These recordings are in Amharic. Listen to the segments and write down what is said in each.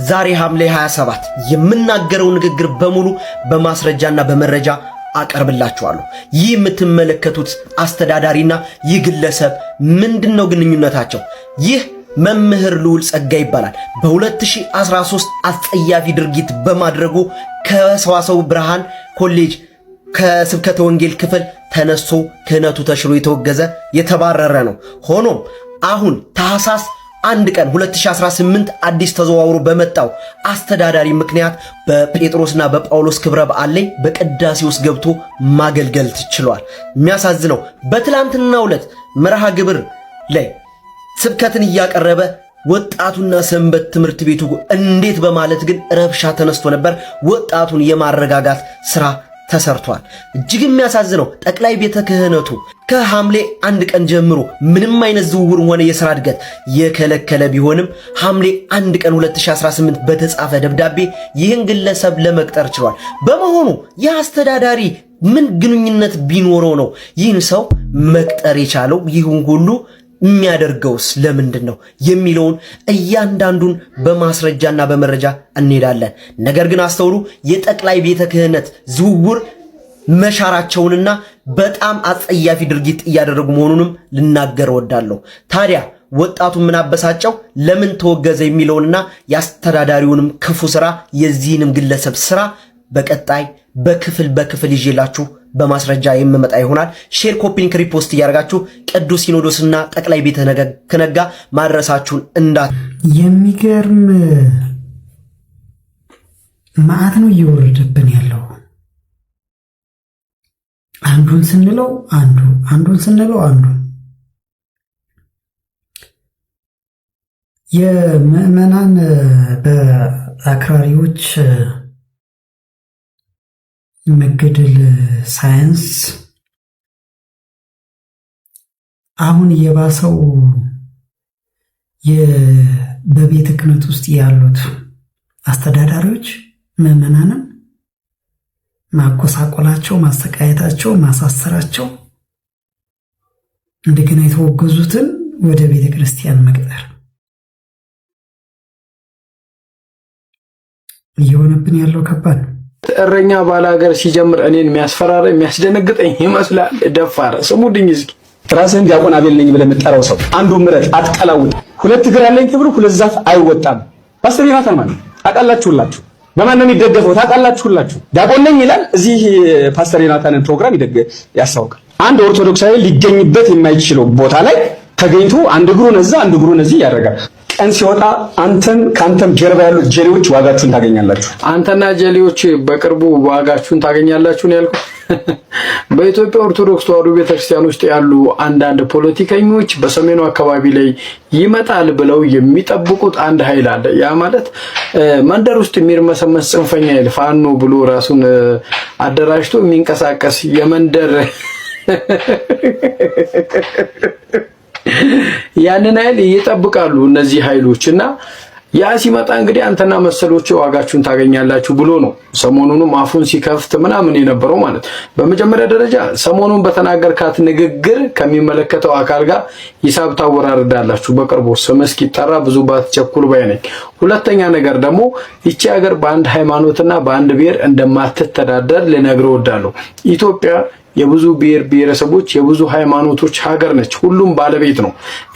ዛሬ ሐምሌ 27 የምናገረው ንግግር በሙሉ በማስረጃና በመረጃ አቀርብላችኋለሁ። ይህ የምትመለከቱት አስተዳዳሪና ይህ ግለሰብ ምንድነው ግንኙነታቸው? ይህ መምህር ልዑል ጸጋ ይባላል። በ2013 አስጸያፊ ድርጊት በማድረጉ ከሰዋሰው ብርሃን ኮሌጅ ከስብከተ ወንጌል ክፍል ተነስቶ ክህነቱ ተሽሮ የተወገዘ የተባረረ ነው። ሆኖም አሁን ታህሳስ 1 ቀን 2018 አዲስ ተዘዋውሮ በመጣው አስተዳዳሪ ምክንያት በጴጥሮስና በጳውሎስ ክብረ በዓል ላይ በቅዳሴ ውስጥ ገብቶ ማገልገል ትችሏል። የሚያሳዝነው በትላንትናው ዕለት መርሃ ግብር ላይ ስብከትን እያቀረበ ወጣቱና ሰንበት ትምህርት ቤቱ እንዴት በማለት ግን ረብሻ ተነስቶ ነበር። ወጣቱን የማረጋጋት ስራ ተሰርቷል። እጅግ የሚያሳዝነው ጠቅላይ ቤተ ክህነቱ ከሐምሌ 1 ቀን ጀምሮ ምንም አይነት ዝውውር ሆነ የሥራ እድገት የከለከለ ቢሆንም ሐምሌ 1 ቀን 2018 በተጻፈ ደብዳቤ ይህን ግለሰብ ለመቅጠር ችሏል። በመሆኑ የአስተዳዳሪ ምን ግንኙነት ቢኖረው ነው ይህን ሰው መቅጠር የቻለው? ይህን ሁሉ የሚያደርገውስ ለምንድን ነው የሚለውን እያንዳንዱን በማስረጃና በመረጃ እንሄዳለን። ነገር ግን አስተውሉ፣ የጠቅላይ ቤተ ክህነት ዝውውር መሻራቸውንና በጣም አጸያፊ ድርጊት እያደረጉ መሆኑንም ልናገር ወዳለሁ። ታዲያ ወጣቱ ምን አበሳጨው፣ ለምን ተወገዘ የሚለውንና የአስተዳዳሪውንም ክፉ ስራ የዚህንም ግለሰብ ስራ በቀጣይ በክፍል ይዤላችሁ በማስረጃ የምመጣ ይሆናል። ሼር፣ ኮፒ ሊንክ፣ ሪፖስት እያደረጋችሁ ቅዱስ ሲኖዶስና ጠቅላይ ቤተ ክህነት ጋር ማድረሳችሁን የሚገርም መዓት ነው እየወረደብን ያለው። አንዱን ስንለው አንዱን ስንለው አንዱ የምዕመናን በአክራሪዎች መገደል ሳይንስ አሁን የባሰው በቤተ ክህነት ውስጥ ያሉት አስተዳዳሪዎች ምዕመናንን ማቆሳቆላቸው፣ ማሰቃየታቸው፣ ማሳሰራቸው፣ እንደገና የተወገዙትን ወደ ቤተ ክርስቲያን መቅጠር እየሆነብን ያለው ከባድ ነው። እረኛ ባላገር ሲጀምር እኔን የሚያስፈራራ የሚያስደነግጠኝ ይመስላል። ደፋር ስሙድኝ እስኪ ራስህን ዲያቆን አቤል ነኝ ብለህ የምትጠራው ሰው አንዱ ምረጥ፣ አትቀላውጥ። ሁለት እግር አለኝ ተብሎ ሁለት ዛፍ አይወጣም። ፓስተር ዮናታን ማለት ታውቃላችሁላችሁ። በማን ነው የሚደገፈው? ታውቃላችሁላችሁ። ዲያቆን ነኝ ይላል። እዚህ ፓስተር ዮናታንን ፕሮግራም ያስታውቃል። አንድ ኦርቶዶክሳዊ ሊገኝበት የማይችለው ቦታ ላይ ተገኝቶ አንድ እግሩን እዛ አንድ እግሩን እዚህ ያደርጋል። ቀን ሲወጣ ከአንተም ጀርባ ያሉት ጀሌዎች ዋጋችሁን ታገኛላችሁ። አንተና ጀሌዎች በቅርቡ ዋጋችሁን ታገኛላችሁ ነው ያልኩት። በኢትዮጵያ ኦርቶዶክስ ተዋሕዶ ቤተክርስቲያን ውስጥ ያሉ አንዳንድ ፖለቲከኞች በሰሜኑ አካባቢ ላይ ይመጣል ብለው የሚጠብቁት አንድ ኃይል አለ። ያ ማለት መንደር ውስጥ የሚርመሰመስ ጽንፈኛ ኃይል ፋኖ ብሎ ራሱን አደራጅቶ የሚንቀሳቀስ የመንደር ያንን ኃይል ይጠብቃሉ እነዚህ ኃይሎችና ያ ሲመጣ እንግዲህ አንተና መሰሎች ዋጋችሁን ታገኛላችሁ ብሎ ነው ሰሞኑንም አፉን ሲከፍት ምናምን የነበረው ማለት። በመጀመሪያ ደረጃ ሰሞኑን በተናገርካት ንግግር ከሚመለከተው አካል ጋር ሂሳብ ታወራርዳላችሁ በቅርቡ ስም እስኪጠራ ብዙ ባትቸኩል ባይ ነኝ። ሁለተኛ ነገር ደግሞ ይቺ ሀገር በአንድ ሃይማኖትና በአንድ ብሔር እንደማትተዳደር ልነግርህ እወዳለሁ። ኢትዮጵያ የብዙ ብሔር ብሔረሰቦች የብዙ ሃይማኖቶች ሀገር ነች። ሁሉም ባለቤት ነው።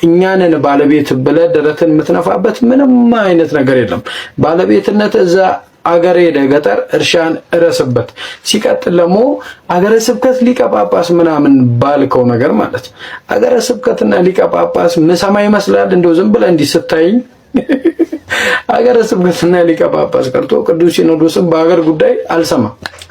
እኛንን ባለቤት ብለህ ደረትን የምትነፋበት ምንም አይነት ነገር የለም። ባለቤትነት እዛ አገር ሄደ ገጠር እርሻን እረስበት። ሲቀጥል ደግሞ አገረ ስብከት ሊቀ ጳጳስ ምናምን ባልከው ነገር ማለት አገረ ስብከትና ሊቀ ጳጳስ ምሰማ ይመስላል እንደው ዝም ብለህ እንዲህ ስታይኝ አገረ ስብከትና ሊቀ ጳጳስ ቀርቶ ቅዱስ ሲኖዶስም በአገር ጉዳይ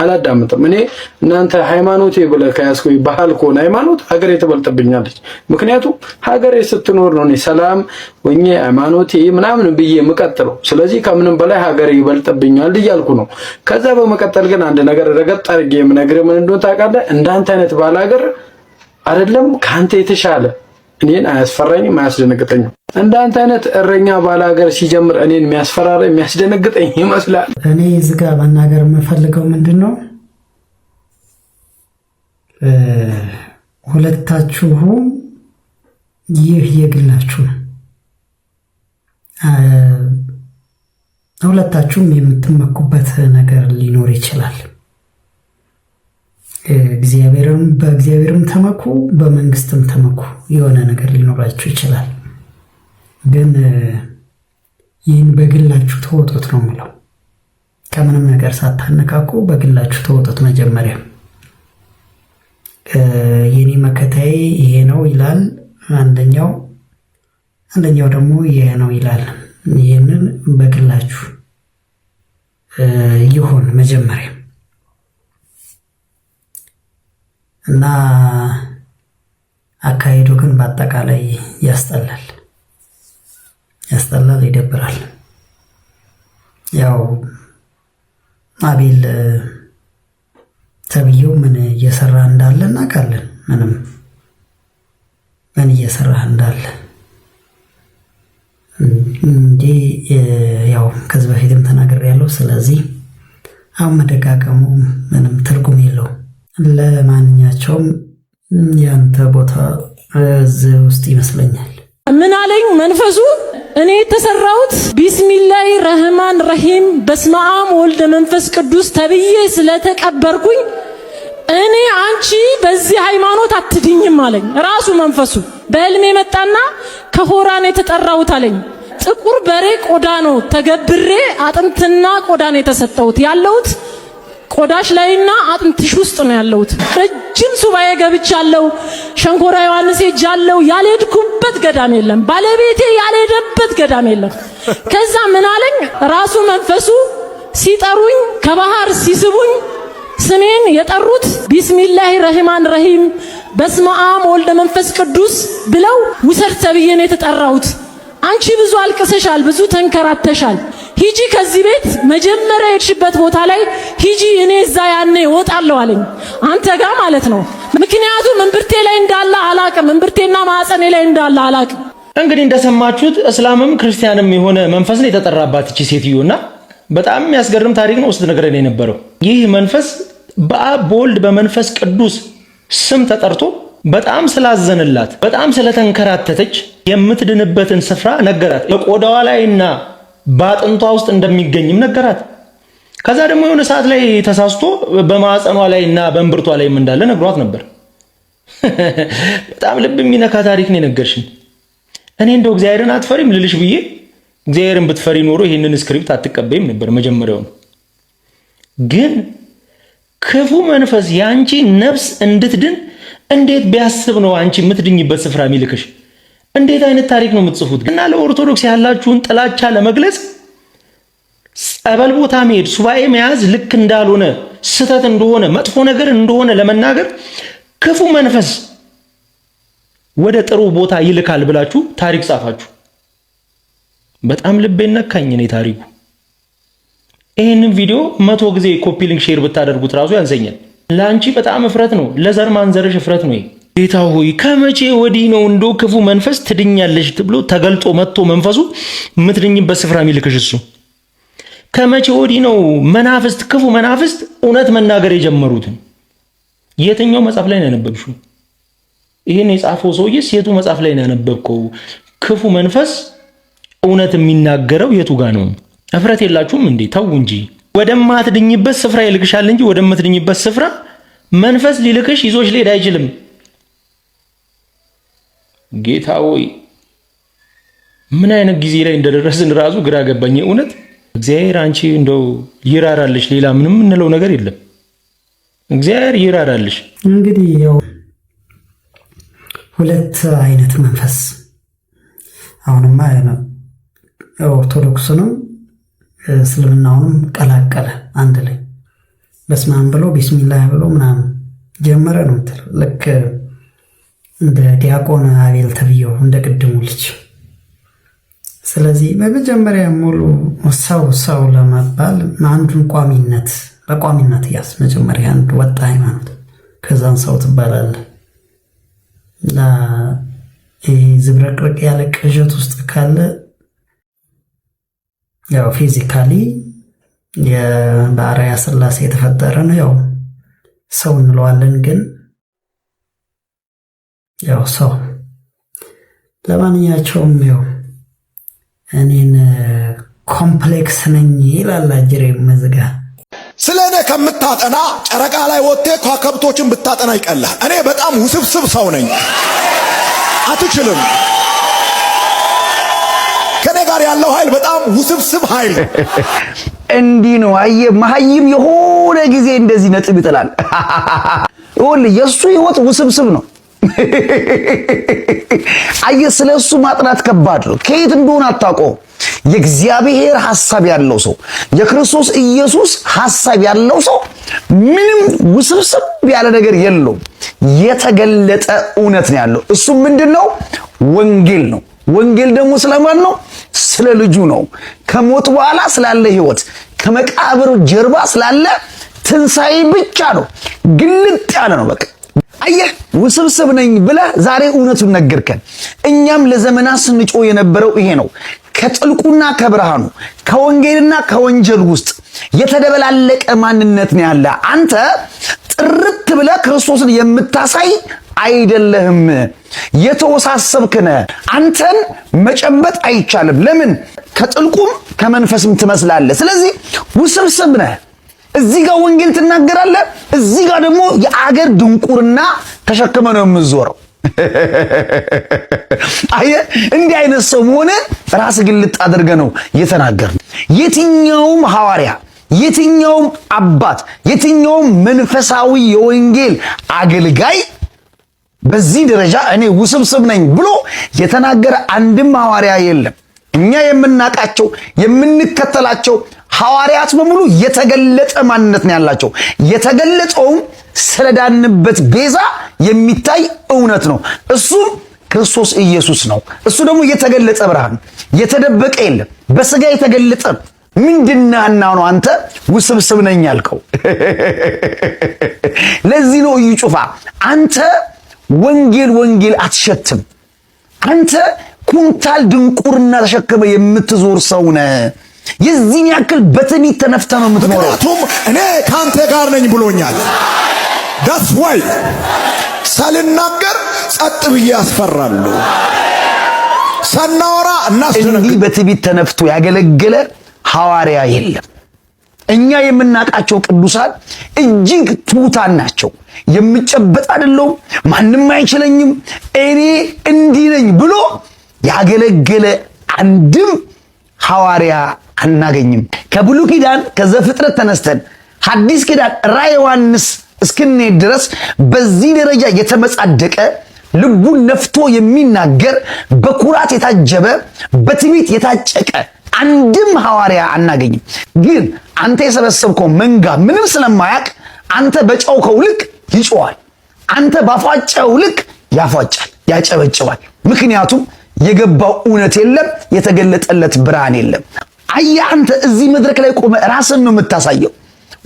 አላዳምጥም። እኔ እናንተ ሃይማኖቴ ብለህ ከያዝከው ባህል ከሆነ ሃይማኖት ሀገሬ ትበልጥብኛለች። ምክንያቱም ሀገሬ ስትኖር ነው እኔ ሰላም ወኜ ሃይማኖቴ ምናምን ብዬ የምቀጥለው። ስለዚህ ከምንም በላይ ሀገሬ ይበልጥብኛል እያልኩ ነው። ከዛ በመቀጠል ግን አንድ ነገር ረገጥ አድርጌ የምነግርህ ምን እንደሆነ ታውቃለህ? እንዳንተ አይነት ባላገር አይደለም ካንተ የተሻለ እኔን አያስፈራኝም፣ አያስደነግጠኝም። እንዳንተ አይነት እረኛ ባላገር ሲጀምር እኔን የሚያስፈራራ የሚያስደነግጠኝ ይመስላል። እኔ እዚህ ጋር መናገር የምፈልገው ምንድነው፣ ሁለታችሁም ይህ የግላችሁ ነው። ሁለታችሁም የምትመኩበት ነገር ሊኖር ይችላል። በእግዚአብሔርም ተመኩ፣ በመንግስትም ተመኩ። የሆነ ነገር ሊኖራችሁ ይችላል። ግን ይህን በግላችሁ ተወጡት ነው የምለው። ከምንም ነገር ሳታነቃቁ በግላችሁ ተወጡት። መጀመሪያ የኔ መከታዬ ይሄ ነው ይላል አንደኛው ደግሞ ይሄ ነው ይላል። ይህንን በግላችሁ ይሁን መጀመሪያ እና አካሄዱ ግን በአጠቃላይ ያስጠላል፣ ይደብራል። ያው አቤል ተብዬው ምን እየሰራ እንዳለ እናውቃለን። ምን እየሰራ እንዳለ እንዴ ያው ከዚህ በፊትም ተናግሬያለሁ። ስለዚህ አሁን መደጋገሙ ምንም ትርጉም የለውም። ለማንኛቸውም ያንተ ቦታ እዚህ ውስጥ ይመስለኛል። ምን አለኝ መንፈሱ? እኔ የተሰራሁት ቢስሚላሂ ረህማን ረሂም በስመ አብ ወልደ መንፈስ ቅዱስ ተብዬ ስለተቀበርኩኝ እኔ አንቺ በዚህ ሃይማኖት አትድኝም አለኝ ራሱ መንፈሱ። በህልሜ መጣና ከሆራን የተጠራሁት አለኝ። ጥቁር በሬ ቆዳ ነው ተገብሬ አጥንትና ቆዳ ነው የተሰጠሁት። ያለሁት ቆዳሽ ላይና አጥንትሽ ውስጥ ነው ያለሁት። ረጅም ሱባኤ ገብቻለሁ። ሸንኮራ ዮሐንስ ሄጃለሁ። ያልሄድኩበት ገዳም የለም። ባለቤቴ ያልሄደበት ገዳም የለም። ከዛ ምን አለኝ ራሱ መንፈሱ ሲጠሩኝ ከባህር ሲስቡኝ ስሜን የጠሩት ቢስሚላሂ ረህማን ረሂም በስመ አብ ወልደ መንፈስ ቅዱስ ብለው ውሰድ ተብዬ ነው የተጠራሁት። አንቺ ብዙ አልቅሰሻል፣ ብዙ ተንከራተሻል። ሂጂ ከዚህ ቤት መጀመሪያ የሄድሽበት ቦታ ላይ ሂጂ፣ እኔ እዛ ያኔ እወጣለሁ አለኝ። አንተ ጋር ማለት ነው። ምክንያቱም እምብርቴ ላይ እንዳለ አላቅም፣ እምብርቴና ማዕፀኔ ላይ እንዳለ አላቅም። እንግዲህ እንደሰማችሁት እስላምም ክርስቲያንም የሆነ መንፈስ ነው የተጠራባት እቺ ሴትዮና በጣም የሚያስገርም ታሪክ ነው ስትነግረን የነበረው። ይህ መንፈስ በአብ በወልድ በመንፈስ ቅዱስ ስም ተጠርቶ በጣም ስላዘንላት በጣም ስለተንከራተተች የምትድንበትን ስፍራ ነገራት። በቆዳዋ ላይና በአጥንቷ ውስጥ እንደሚገኝም ነገራት። ከዛ ደግሞ የሆነ ሰዓት ላይ ተሳስቶ በማዕፀኗ ላይና በእንብርቷ ላይም እንዳለ ነግሯት ነበር። በጣም ልብ የሚነካ ታሪክ ነው የነገርሽን። እኔ እንደው እግዚአብሔርን አትፈሪም ልልሽ ብዬ እግዚአብሔርን ብትፈሪ ኖሮ ይህንን ስክሪፕት አትቀበይም ነበር መጀመሪያው። ግን ክፉ መንፈስ ያንቺ ነፍስ እንድትድን እንዴት ቢያስብ ነው አንቺ የምትድኝበት ስፍራ የሚልክሽ? እንዴት አይነት ታሪክ ነው የምትጽፉት? እና ለኦርቶዶክስ ያላችሁን ጥላቻ ለመግለጽ ጸበል ቦታ መሄድ፣ ሱባኤ መያዝ ልክ እንዳልሆነ ስተት እንደሆነ መጥፎ ነገር እንደሆነ ለመናገር ክፉ መንፈስ ወደ ጥሩ ቦታ ይልካል ብላችሁ ታሪክ ጻፋችሁ። በጣም ልቤን ነካኝ እኔ ታሪኩ። ይህንን ቪዲዮ 100 ጊዜ ኮፒ ሊንክ ሼር ብታደርጉት ራሱ ያንሰኛል። ለአንቺ በጣም እፍረት ነው፣ ለዘር ማንዘርሽ እፍረት ነው። ጌታ ሆይ ከመቼ ወዲህ ነው እንዶ ክፉ መንፈስ ትድኛለሽ ተብሎ ተገልጦ መጥቶ መንፈሱ የምትድኝበት ስፍራ የሚልክሽ? እሱ ከመቼ ወዲህ ነው መናፍስት ክፉ መናፍስት እውነት መናገር የጀመሩት? የትኛው መጽሐፍ ላይ ነው ያነበብሽው? ይሄን የጻፈው ሰውዬስ የቱ መጽሐፍ ላይ ነው ያነበብከው? ክፉ መንፈስ እውነት የሚናገረው የቱ ጋር ነው? እፍረት የላችሁም እንዴ? ተው እንጂ። ወደማትድኝበት ስፍራ ይልክሻል እንጂ ወደምትድኝበት ስፍራ መንፈስ ሊልክሽ ይዞሽ ሊሄድ አይችልም። ጌታ ሆይ ምን አይነት ጊዜ ላይ እንደደረስን ራሱ ግራ ገባኝ። እውነት እግዚአብሔር አንቺ እንደው ይራራልሽ፣ ሌላ ምንም እንለው ነገር የለም። እግዚአብሔር ይራራልሽ። እንግዲህ ያው ሁለት አይነት መንፈስ አሁንማ ኦርቶዶክስንም እስልምናውንም ቀላቀለ አንድ ላይ በስመ አብ ብሎ ቢስሚላህ ብሎ ምናምን ጀመረ ነው እንትን ልክ እንደ ዲያቆን አቤል ተብየው እንደ ቅድሙ ልጅ። ስለዚህ በመጀመሪያ ሙሉ ሰው ለመባል አንዱን በቋሚነት ያዝ። መጀመሪያ አንድ ወጣ ሃይማኖት፣ ከዛን ሰው ትባላለህ። እና ዝብረቅርቅ ያለ ቅዠት ውስጥ ካለ ያው ፊዚካሊ በአርአያ ሥላሴ የተፈጠረ ነው፣ ያው ሰው እንለዋለን። ግን ያው ሰው ለማንኛቸውም ያው እኔን ኮምፕሌክስ ነኝ ይላል አጅሬ መዝጋ። ስለ እኔ ከምታጠና ጨረቃ ላይ ወጥተህ ከዋክብቶችን ብታጠና ይቀላል። እኔ በጣም ውስብስብ ሰው ነኝ፣ አትችልም። ከኔ ጋር ያለው ኃይል በጣም ውስብስብ ኃይል እንዲህ ነው። አየህ መሀይም የሆነ ጊዜ እንደዚህ ነጥብ ይጥላል። ይኸውልህ የእሱ ህይወት ውስብስብ ነው። አየህ ስለሱ ማጥናት ከባድ ነው። ከየት እንደሆነ አታውቀውም። የእግዚአብሔር ሐሳብ ያለው ሰው የክርስቶስ ኢየሱስ ሐሳብ ያለው ሰው ምንም ውስብስብ ያለ ነገር የለውም። የተገለጠ እውነት ነው ያለው። እሱ ምንድነው? ወንጌል ነው። ወንጌል ደግሞ ስለማን ነው? ስለ ልጁ ነው። ከሞት በኋላ ስላለ ህይወት፣ ከመቃብር ጀርባ ስላለ ትንሣኤ ብቻ ነው። ግልጥ ያለ ነው በቃ። አየህ ውስብስብ ነኝ ብለህ ዛሬ እውነቱን ነገርከን። እኛም ለዘመናት ስንጮ የነበረው ይሄ ነው። ከጥልቁና ከብርሃኑ ከወንጌልና ከወንጀል ውስጥ የተደበላለቀ ማንነት ነው ያለ። አንተ ጥርት ብለህ ክርስቶስን የምታሳይ አይደለህም። የተወሳሰብክ ነህ። አንተን መጨበጥ አይቻልም። ለምን? ከጥልቁም ከመንፈስም ትመስላለህ። ስለዚህ ውስብስብ ነህ። እዚህ ጋር ወንጌል ትናገራለህ፣ እዚህ ጋር ደግሞ የአገር ድንቁርና ተሸክመ ነው የምትዞረው። አየህ እንዲህ አይነት ሰው መሆነ ራስ ግልጥ አድርገህ ነው የተናገር። የትኛውም ሐዋርያ፣ የትኛውም አባት፣ የትኛውም መንፈሳዊ የወንጌል አገልጋይ በዚህ ደረጃ እኔ ውስብስብ ነኝ ብሎ የተናገረ አንድም ሐዋርያ የለም። እኛ የምናቃቸው የምንከተላቸው ሐዋርያት በሙሉ የተገለጠ ማንነት ነው ያላቸው። የተገለጠውም ስለዳንበት ቤዛ የሚታይ እውነት ነው። እሱም ክርስቶስ ኢየሱስ ነው። እሱ ደግሞ የተገለጠ ብርሃን፣ የተደበቀ የለም። በስጋ የተገለጠ ምንድነውና ነው አንተ ውስብስብ ነኝ ያልከው? ለዚህ ነው እዩ ጩፋ አንተ ወንጌል አትሸትም። አንተ ኩንታል ድንቁርና ተሸክመ የምትዞር ሰው ነህ። የዚህን ያክል በትዕቢት ተነፍተህ ነው የምትኖረው። ምክንያቱም እኔ ካንተ ጋር ነኝ ብሎኛል። that's why ሳልናገር ጸጥ ብዬ ያስፈራሉ። ሳናወራ እናስደነግጥ። እንዲህ በትዕቢት ተነፍቶ ያገለገለ ሐዋርያ የለም። እኛ የምናቃቸው ቅዱሳን እጅግ ትሑታን ናቸው። የምጨበጥ አይደለሁም፣ ማንም አይችለኝም፣ እኔ እንዲህ ነኝ ብሎ ያገለገለ አንድም ሐዋርያ አናገኝም። ከብሉይ ኪዳን ከዘፍጥረት ተነስተን ሐዲስ ኪዳን ራዕየ ዮሐንስ እስክንሄድ ድረስ በዚህ ደረጃ የተመጻደቀ ልቡን ነፍቶ የሚናገር በኩራት የታጀበ በትዕቢት የታጨቀ አንድም ሐዋርያ አናገኝም። ግን አንተ የሰበሰብከው መንጋ ምንም ስለማያውቅ አንተ በጨውከው ልክ ይጮዋል፣ አንተ ባፏጨው ልክ ያፏጫል፣ ያጨበጭባል። ምክንያቱም የገባው እውነት የለም፣ የተገለጠለት ብርሃን የለም። አየህ አንተ እዚህ መድረክ ላይ ቆመ ራስን ነው የምታሳየው፣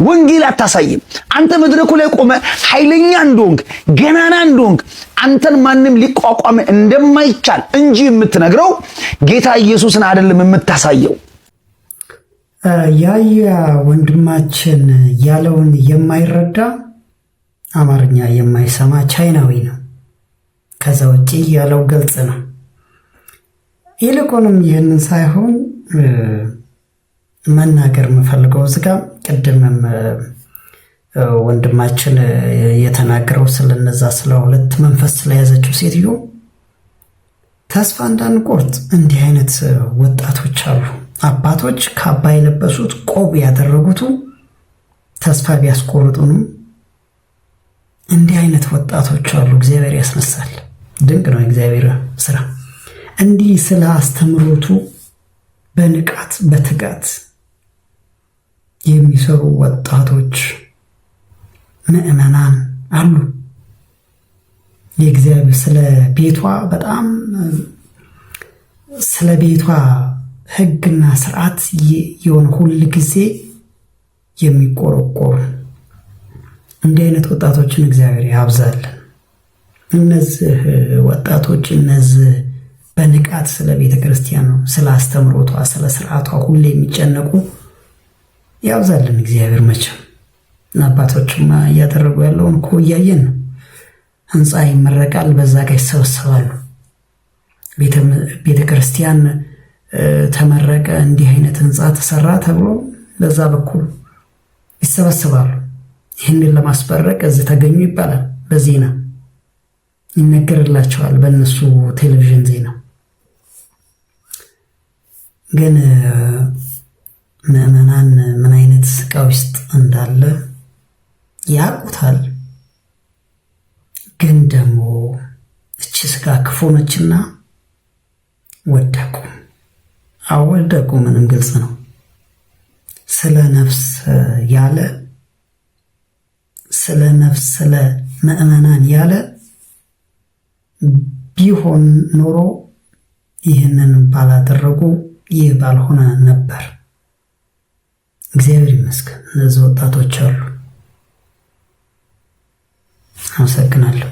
ወንጌል አታሳይም። አንተ መድረኩ ላይ ቆመ ኃይለኛ እንደሆንክ ገናና እንደሆንክ አንተን ማንም ሊቋቋም እንደማይቻል እንጂ የምትነግረው ጌታ ኢየሱስን አይደለም የምታሳየው። ያያ ወንድማችን ያለውን የማይረዳ አማርኛ የማይሰማ ቻይናዊ ነው። ከዛ ውጪ ያለው ግልጽ ነው። ይልቁንም ይህንን ሳይሆን መናገር የምፈልገው እዚጋ ቅድምም ወንድማችን የተናገረው ስለነዛ ስለ ሁለት መንፈስ ስለያዘችው ሴትዮ ተስፋ እንዳንቆርጥ እንዲህ አይነት ወጣቶች አሉ። አባቶች ካባ የለበሱት ቆብ ያደረጉት ተስፋ ቢያስቆርጡንም እንዲህ አይነት ወጣቶች አሉ። እግዚአብሔር ያስነሳል። ድንቅ ነው እግዚአብሔር ስራ። እንዲህ ስለ አስተምሮቱ በንቃት በትጋት የሚሰሩ ወጣቶች ምዕመናን አሉ። የእግዚአብሔር ስለ ቤቷ በጣም ስለ ቤቷ ሕግና ስርዓት የሆነ ሁል ጊዜ የሚቆረቆሩ እንዲህ አይነት ወጣቶችን እግዚአብሔር ያብዛልን። እነዚህ ወጣቶች እነዚህ በንቃት ስለ ቤተ ክርስቲያን ነው፣ ስለ አስተምሮቷ፣ ስለ ስርዓቷ ሁሌ የሚጨነቁ ያብዛልን እግዚአብሔር። መቼም አባቶችማ እያደረጉ ያለውን እኮ እያየን ነው። ህንፃ ይመረቃል፣ በዛ ጋር ይሰበሰባሉ። ቤተ ክርስቲያን ተመረቀ፣ እንዲህ አይነት ህንፃ ተሰራ ተብሎ በዛ በኩል ይሰበሰባሉ። ይህንን ለማስበረቅ እዚህ ተገኙ ይባላል። በዜና ይነገርላቸዋል፣ በእነሱ ቴሌቪዥን ዜና። ግን ምዕመናን ምን አይነት ስቃይ ውስጥ እንዳለ ያውቁታል። ግን ደግሞ እቺ ስጋ ክፉ ነችና ወደቁ። አወደቁ፣ ምንም ግልጽ ነው። ስለ ነፍስ ያለ ስለ ነፍስ ስለ ምዕመናን ያለ ቢሆን ኖሮ ይህንን ባላደረጉ ይህ ባልሆነ ነበር። እግዚአብሔር ይመስገን እነዚህ ወጣቶች አሉ። አመሰግናለሁ።